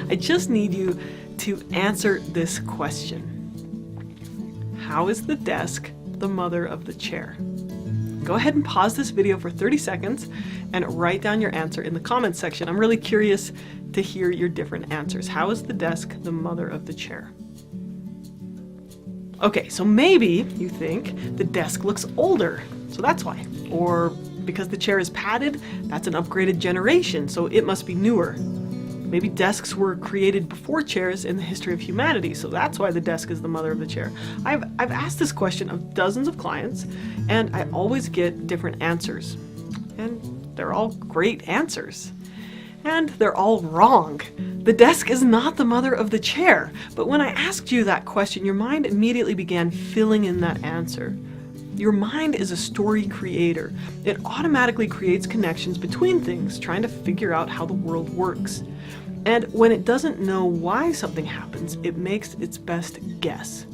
I just need you to answer this question. How is the desk the mother of the chair? Go ahead and pause this video for 30 seconds and write down your answer in the comments section. I'm really curious to hear your different answers. How is the desk the mother of the chair? Okay, so maybe you think the desk looks older, so that's why. Or because the chair is padded, that's an upgraded generation, so it must be newer. Maybe desks were created before chairs in the history of humanity, so that's why the desk is the mother of the chair. I've asked this question of dozens of clients, and I always get different answers. And they're all great answers. And they're all wrong. The desk is not the mother of the chair. But when I asked you that question, your mind immediately began filling in that answer. Your mind is a story creator. It automatically creates connections between things, trying to figure out how the world works. And when it doesn't know why something happens, it makes its best guess.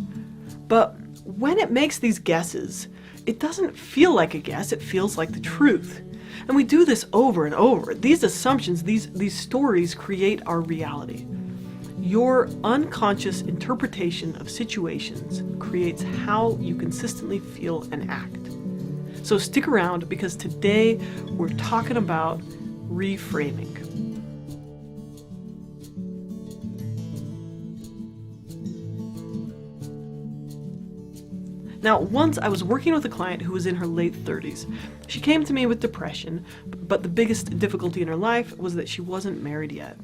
But when it makes these guesses, it doesn't feel like a guess, it feels like the truth. And we do this over and over. These assumptions, these stories create our reality. Your unconscious interpretation of situations creates how you consistently feel and act. So stick around, because today we're talking about reframing. Now, once I was working with a client who was in her late 30s. She came to me with depression, but the biggest difficulty in her life was that she wasn't married yet.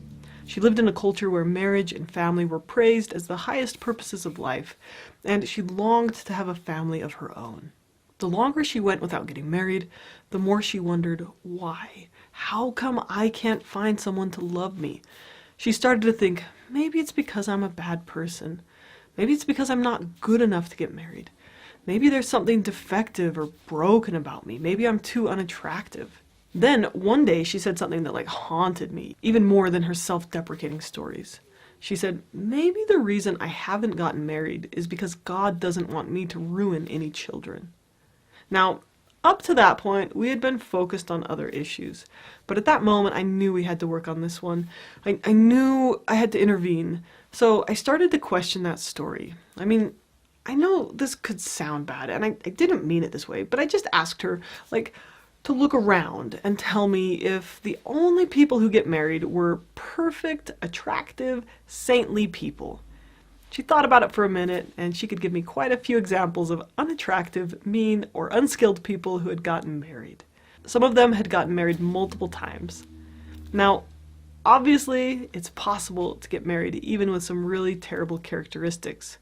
She lived in a culture where marriage and family were praised as the highest purposes of life, and she longed to have a family of her own. The longer she went without getting married, the more she wondered, why? How come I can't find someone to love me? She started to think, maybe it's because I'm a bad person. Maybe it's because I'm not good enough to get married. Maybe there's something defective or broken about me. Maybe I'm too unattractive. Then one day she said something that haunted me, even more than her self-deprecating stories. She said, maybe the reason I haven't gotten married is because God doesn't want me to ruin any children. Now, up to that point, we had been focused on other issues. But at that moment, I knew we had to work on this one. I knew I had to intervene. So I started to question that story. I know this could sound bad, and I didn't mean it this way, but I just asked her, to look around and tell me if the only people who get married were perfect, attractive, saintly people. She thought about it for a minute, and she could give me quite a few examples of unattractive, mean, or unskilled people who had gotten married. Some of them had gotten married multiple times. Now, obviously, it's possible to get married even with some really terrible characteristics.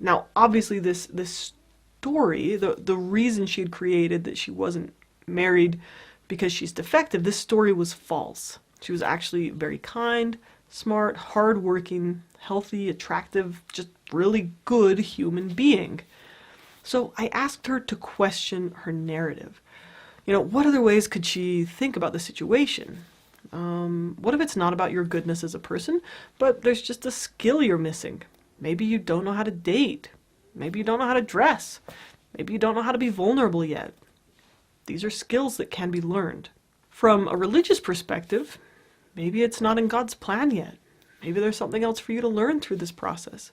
Now, obviously, this story, the reason she had created that she wasn't married because she's defective, this story was false. She was actually very kind, smart, hardworking, healthy, attractive, just really good human being. So I asked her to question her narrative. What other ways could she think about the situation? What if it's not about your goodness as a person, but there's just a skill you're missing? Maybe you don't know how to date. Maybe you don't know how to dress. Maybe you don't know how to be vulnerable yet. These are skills that can be learned. From a religious perspective, maybe it's not in God's plan yet. Maybe there's something else for you to learn through this process.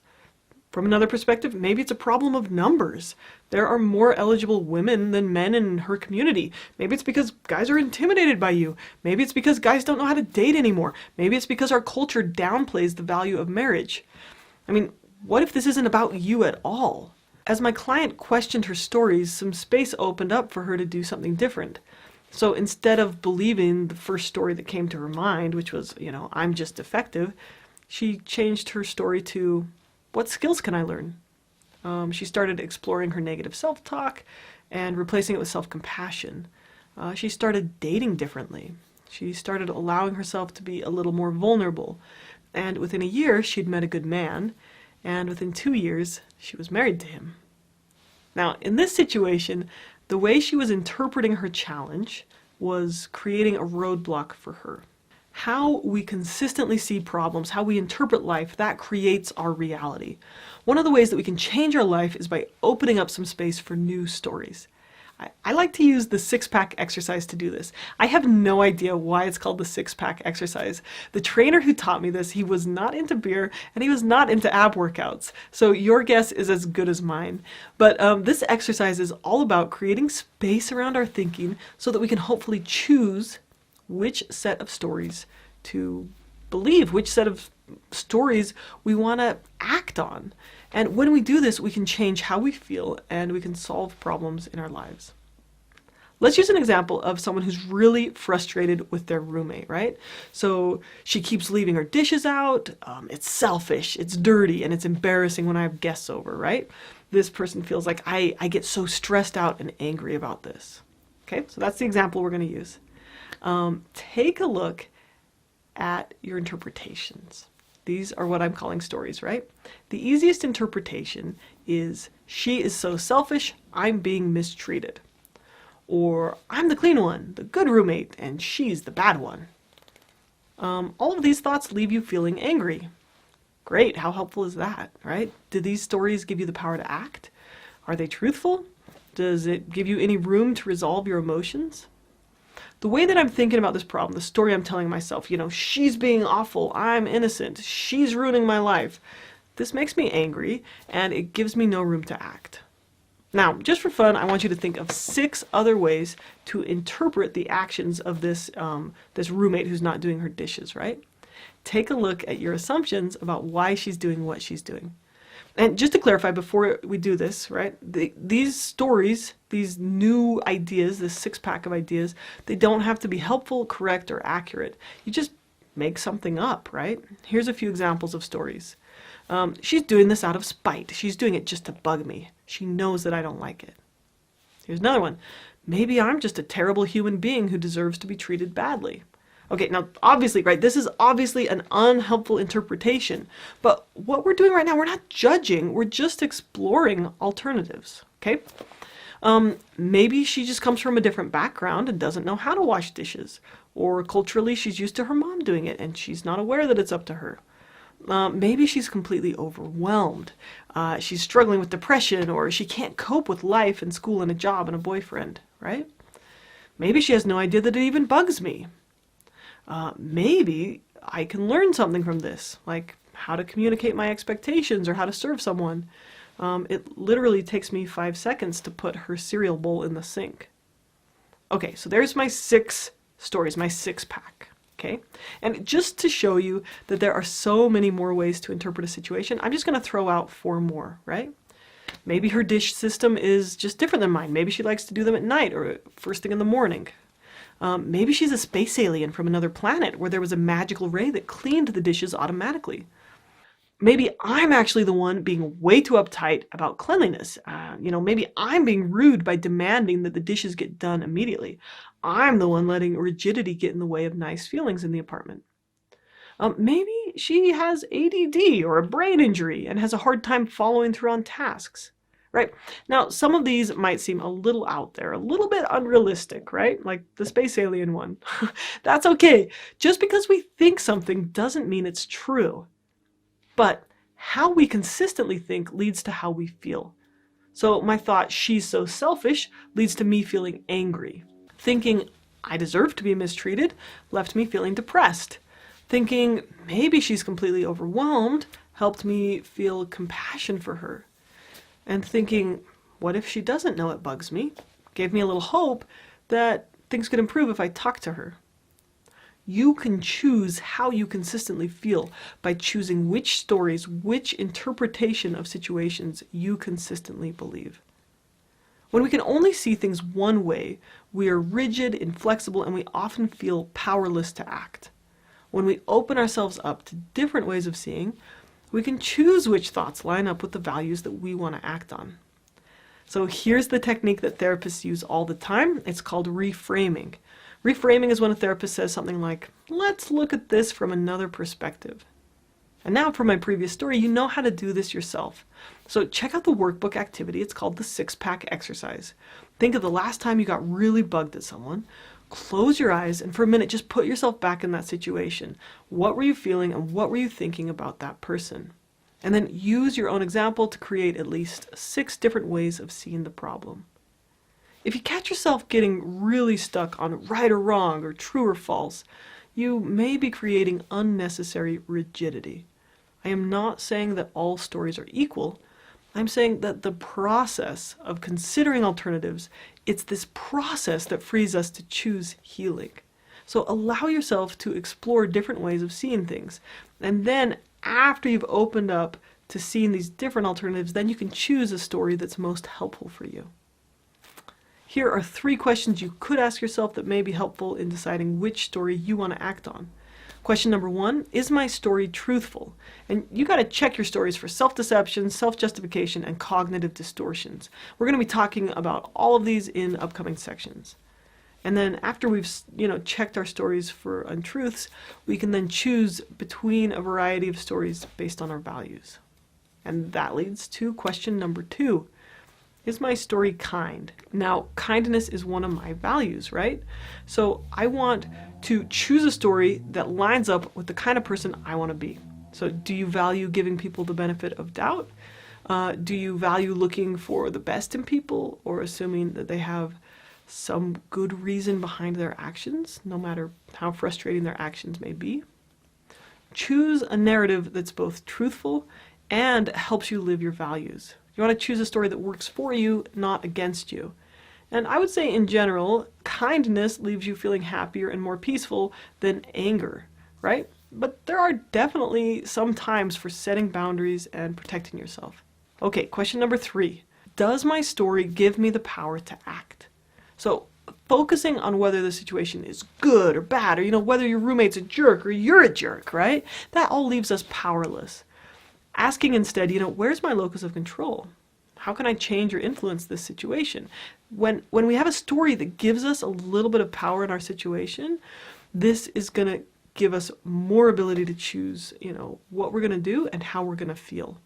From another perspective, maybe it's a problem of numbers. There are more eligible women than men in her community. Maybe it's because guys are intimidated by you. Maybe it's because guys don't know how to date anymore. Maybe it's because our culture downplays the value of marriage. What if this isn't about you at all? As my client questioned her stories, some space opened up for her to do something different. So instead of believing the first story that came to her mind, which was, I'm just defective, she changed her story to, what skills can I learn? She started exploring her negative self-talk and replacing it with self-compassion. She started dating differently. She started allowing herself to be a little more vulnerable. And within a year, she'd met a good man. And within 2 years, she was married to him. Now, in this situation, the way she was interpreting her challenge was creating a roadblock for her. How we consistently see problems, how we interpret life, that creates our reality. One of the ways that we can change our life is by opening up some space for new stories. I like to use the six-pack exercise to do this. I have no idea why it's called the six-pack exercise. The trainer who taught me this, he was not into beer and he was not into ab workouts. So your guess is as good as mine. But this exercise is all about creating space around our thinking so that we can hopefully choose which set of stories to believe, which set of stories we want to act on. And when we do this, we can change how we feel and we can solve problems in our lives. Let's use an example of someone who's really frustrated with their roommate, right? So she keeps leaving her dishes out. It's selfish, it's dirty, and it's embarrassing when I have guests over, right? This person feels like I get so stressed out and angry about this. Okay, so that's the example we're going to use. Take a look at your interpretations. These are what I'm calling stories, right? The easiest interpretation is, she is so selfish, I'm being mistreated. Or, I'm the clean one, the good roommate, and she's the bad one. All of these thoughts leave you feeling angry. Great, how helpful is that, right? Do these stories give you the power to act? Are they truthful? Does it give you any room to resolve your emotions? The way that I'm thinking about this problem, the story I'm telling myself, she's being awful, I'm innocent, she's ruining my life, this makes me angry and it gives me no room to act. Now, just for fun, I want you to think of 6 other ways to interpret the actions of this roommate who's not doing her dishes, right? Take a look at your assumptions about why she's doing what she's doing. And just to clarify before we do this, right, these stories, these new ideas, this 6-pack of ideas, they don't have to be helpful, correct, or accurate. You just make something up, right? Here's a few examples of stories. She's doing this out of spite. She's doing it just to bug me. She knows that I don't like it. Here's another one. Maybe I'm just a terrible human being who deserves to be treated badly. Okay, now obviously, right, this is obviously an unhelpful interpretation, but what we're doing right now, we're not judging, we're just exploring alternatives, okay? Maybe she just comes from a different background and doesn't know how to wash dishes, or culturally she's used to her mom doing it and she's not aware that it's up to her. Maybe she's completely overwhelmed. She's struggling with depression, or she can't cope with life and school and a job and a boyfriend, right? Maybe she has no idea that it even bugs me. Maybe I can learn something from this, like how to communicate my expectations or how to serve someone. It literally takes me 5 seconds to put her cereal bowl in the sink. Okay, so there's my 6 stories, my 6-pack. Okay, and just to show you that there are so many more ways to interpret a situation, I'm just going to throw out 4 more, right? Maybe her dish system is just different than mine. Maybe she likes to do them at night or first thing in the morning. Maybe she's a space alien from another planet where there was a magical ray that cleaned the dishes automatically. Maybe I'm actually the one being way too uptight about cleanliness. Maybe I'm being rude by demanding that the dishes get done immediately. I'm the one letting rigidity get in the way of nice feelings in the apartment. Maybe she has ADD or a brain injury and has a hard time following through on tasks. Right? Now, some of these might seem a little out there, a little bit unrealistic, right? Like the space alien one. That's okay. Just because we think something doesn't mean it's true. But how we consistently think leads to how we feel. So my thought, she's so selfish, leads to me feeling angry. Thinking, I deserve to be mistreated, left me feeling depressed. Thinking, maybe she's completely overwhelmed, helped me feel compassion for her. And thinking, what if she doesn't know it bugs me? Gave me a little hope that things could improve if I talk to her. You can choose how you consistently feel by choosing which stories, which interpretation of situations you consistently believe. When we can only see things one way, we are rigid, inflexible, and we often feel powerless to act. When we open ourselves up to different ways of seeing, we can choose which thoughts line up with the values that we want to act on. So here's the technique that therapists use all the time. It's called reframing. Reframing is when a therapist says something like, let's look at this from another perspective. And now for my previous story, you know how to do this yourself. So check out the workbook activity. It's called the 6-pack exercise. Think of the last time you got really bugged at someone. Close your eyes and for a minute just put yourself back in that situation. What were you feeling and what were you thinking about that person? And then use your own example to create at least 6 different ways of seeing the problem. If you catch yourself getting really stuck on right or wrong or true or false, you may be creating unnecessary rigidity. I am not saying that all stories are equal. I'm saying that the process of considering alternatives, it's this process that frees us to choose healing. So allow yourself to explore different ways of seeing things. And then after you've opened up to seeing these different alternatives, then you can choose a story that's most helpful for you. Here are 3 questions you could ask yourself that may be helpful in deciding which story you want to act on. Question number 1, is my story truthful? And you got to check your stories for self-deception, self-justification, and cognitive distortions. We're going to be talking about all of these in upcoming sections. And then after we've checked our stories for untruths, we can then choose between a variety of stories based on our values. And that leads to question number 2. Is my story kind? Now, kindness is one of my values, right? So I want to choose a story that lines up with the kind of person I want to be. So do you value giving people the benefit of doubt? Do you value looking for the best in people or assuming that they have some good reason behind their actions, no matter how frustrating their actions may be? Choose a narrative that's both truthful and helps you live your values. You want to choose a story that works for you, not against you. And I would say in general, kindness leaves you feeling happier and more peaceful than anger, right? But there are definitely some times for setting boundaries and protecting yourself. Okay, question number 3. Does my story give me the power to act? So focusing on whether the situation is good or bad, or whether your roommate's a jerk or you're a jerk, right? That all leaves us powerless. Asking instead, where's my locus of control? How can I change or influence this situation? When we have a story that gives us a little bit of power in our situation, this is going to give us more ability to choose, what we're going to do and how we're going to feel.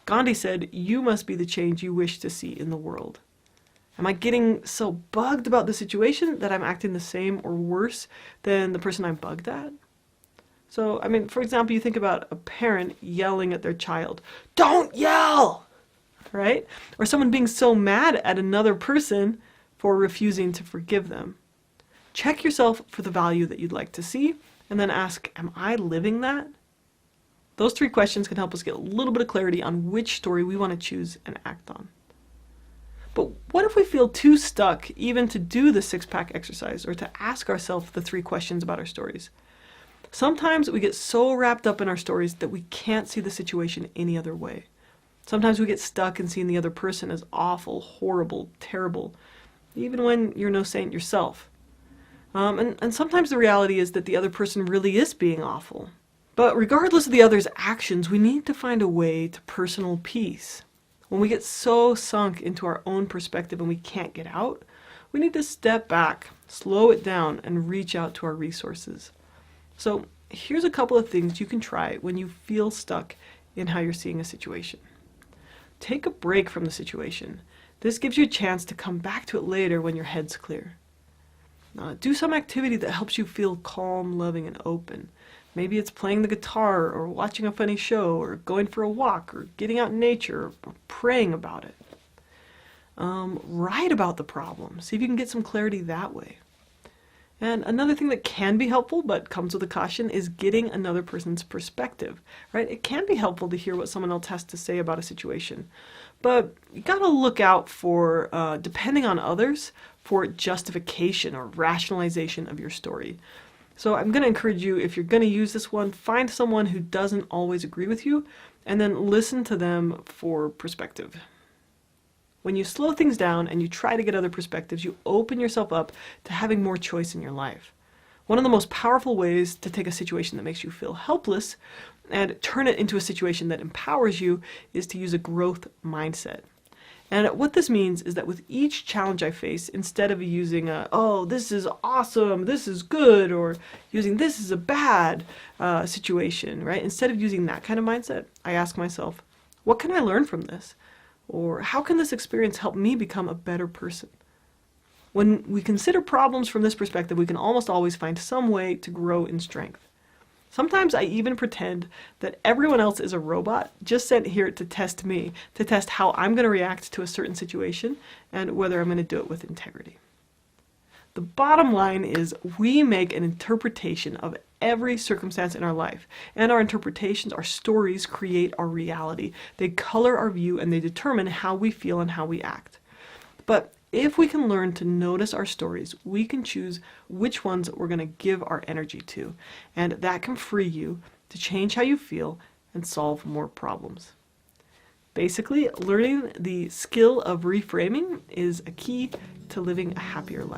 Gandhi said, you must be the change you wish to see in the world. Am I getting so bugged about the situation that I'm acting the same or worse than the person I'm bugged at? So, for example, you think about a parent yelling at their child, "Don't yell!" Right? Or someone being so mad at another person for refusing to forgive them. Check yourself for the value that you'd like to see, and then ask, am I living that? Those 3 questions can help us get a little bit of clarity on which story we want to choose and act on. But what if we feel too stuck even to do the 6-pack exercise or to ask ourselves the 3 questions about our stories? Sometimes we get so wrapped up in our stories that we can't see the situation any other way. Sometimes we get stuck in seeing the other person as awful, horrible, terrible, even when you're no saint yourself. And sometimes the reality is that the other person really is being awful. But regardless of the other's actions, we need to find a way to personal peace. When we get so sunk into our own perspective and we can't get out, we need to step back, slow it down, and reach out to our resources. So here's a couple of things you can try when you feel stuck in how you're seeing a situation. Take a break from the situation. This gives you a chance to come back to it later when your head's clear. Do some activity that helps you feel calm, loving, and open. Maybe it's playing the guitar, or watching a funny show, or going for a walk, or getting out in nature, or praying about it. Write about the problem. See if you can get some clarity that way. And another thing that can be helpful, but comes with a caution, is getting another person's perspective, right? It can be helpful to hear what someone else has to say about a situation, but you gotta look out for, depending on others, for justification or rationalization of your story. So I'm gonna encourage you, if you're gonna use this one, find someone who doesn't always agree with you, and then listen to them for perspective. When you slow things down and you try to get other perspectives, you open yourself up to having more choice in your life. One of the most powerful ways to take a situation that makes you feel helpless and turn it into a situation that empowers you is to use a growth mindset. And what this means is that with each challenge I face, instead of using oh, this is awesome, this is good, or using this is a bad situation, right? Instead of using that kind of mindset, I ask myself, what can I learn from this? Or how can this experience help me become a better person? When we consider problems from this perspective, we can almost always find some way to grow in strength. Sometimes I even pretend that everyone else is a robot just sent here to test me, to test how I'm going to react to a certain situation and whether I'm going to do it with integrity. The bottom line is we make an interpretation of every circumstance in our life, and our interpretations, our stories, create our reality. They color our view and they determine how we feel and how we act. But if we can learn to notice our stories, we can choose which ones we're going to give our energy to, and that can free you to change how you feel and solve more problems. Basically, learning the skill of reframing is a key to living a happier life.